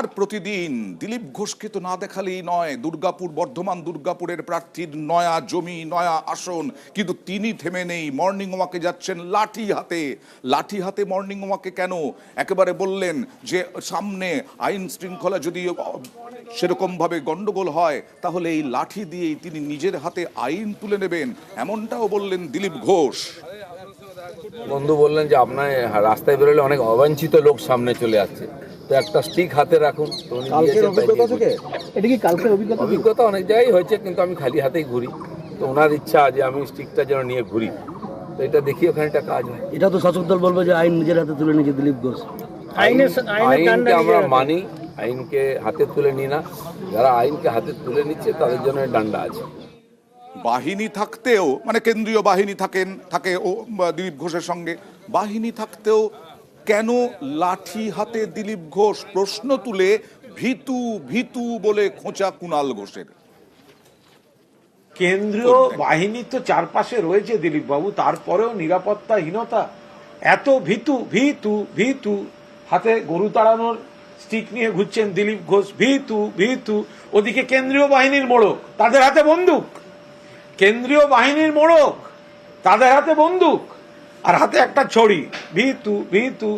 আর প্রতিদিন দিলীপ ঘোষকে তো না দেখালেই নয়। দুর্গাপুর, বর্ধমান দুর্গাপুরের প্রার্থীর নয়া জমি, নয়া আসন, কিন্তু তিনি থেমে নেই। মর্নিং ওয়াকে যাচ্ছেন লাঠি হাতে। লাঠি হাতে মর্নিং ওয়াকে কেন? একেবারে বললেন যে সামনে আইন শৃঙ্খলা যদি সেরকমভাবে গন্ডগোল হয় তাহলে এই লাঠি দিয়েই তিনি নিজের হাতে আইন তুলে নেবেন, এমনটাও বললেন দিলীপ ঘোষ। বন্ধু বললেন যে আপনার রাস্তায় বেরোলে অনেক অবাঞ্ছিত লোক সামনে চলে আসছে, তো একটা স্টিক হাতে রাখুন। অভিজ্ঞতা অনেক জায়গায় হয়েছে, কিন্তু আমি খালি হাতেই ঘুরি। তো ওনার ইচ্ছা যে আমি স্টিকটা যেন নিয়ে ঘুরি, তো এটা দেখি ওখানে একটা কাজ হয়। এটা তো শাসক দল বলবে যে আইন নিজের হাতে তুলে নিয়েছে দিলীপ ঘোষ। আইনকে আমরা মানি, আইনকে হাতে তুলে নিই না। যারা আইনকে হাতে তুলে নিচ্ছে তাদের জন্য ডান্ডা আছে। বাহিনী থাকতেও, মানে কেন্দ্রীয় বাহিনী থাকে ও দিলীপ ঘোষের সঙ্গে, বাহিনী থাকতেও কেন লাঠি হাতে দিলীপ ঘোষ? প্রশ্ন তুলে ভীতু ভীতু বলে খোঁচা কুণাল ঘোষের। কেন্দ্রীয় বাহিনী তো চারপাশে রয়েছে দিলীপ বাবু, তারপরেও নিরাপত্তাহীনতা। এত ভীতু ভীতু ভীতু, হাতে গরু তাড়ানোর স্টিক নিয়ে ঘুরছেন দিলীপ ঘোষ, ভীতু ভীতু। ওদিকে কেন্দ্রীয় বাহিনীর মোড়ক, তাদের হাতে বন্দুক। কেন্দ্রীয় বাহিনীর মোড়ক, তাদের হাতে বন্দুক আর হাতে একটা ছড়ি। ভীতু ভীতু